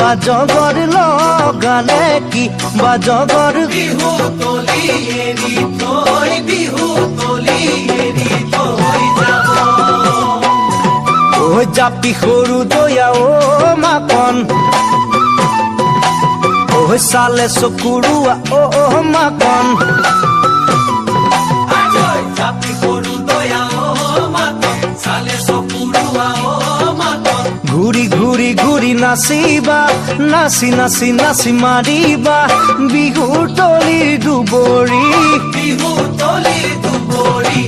বাজগৰ লগালে কি বাজগৰ বিহু তলি এৰি থৈ বিহু তলি এৰি থৈ যাব ও জাপি সৰু দয়া ও মাকন ও চালে চকুৰুৱা ও মাকন জাপি সৰু দয়া ও মাকন চালে চকুৰুৱা ও মাকন ঘূৰি ঘূৰি ঘূৰি নাচিবা নাচি নাচি নাচি মাৰিবা বিহুৰ তলি দুবৰি বিহু তলি দুবৰি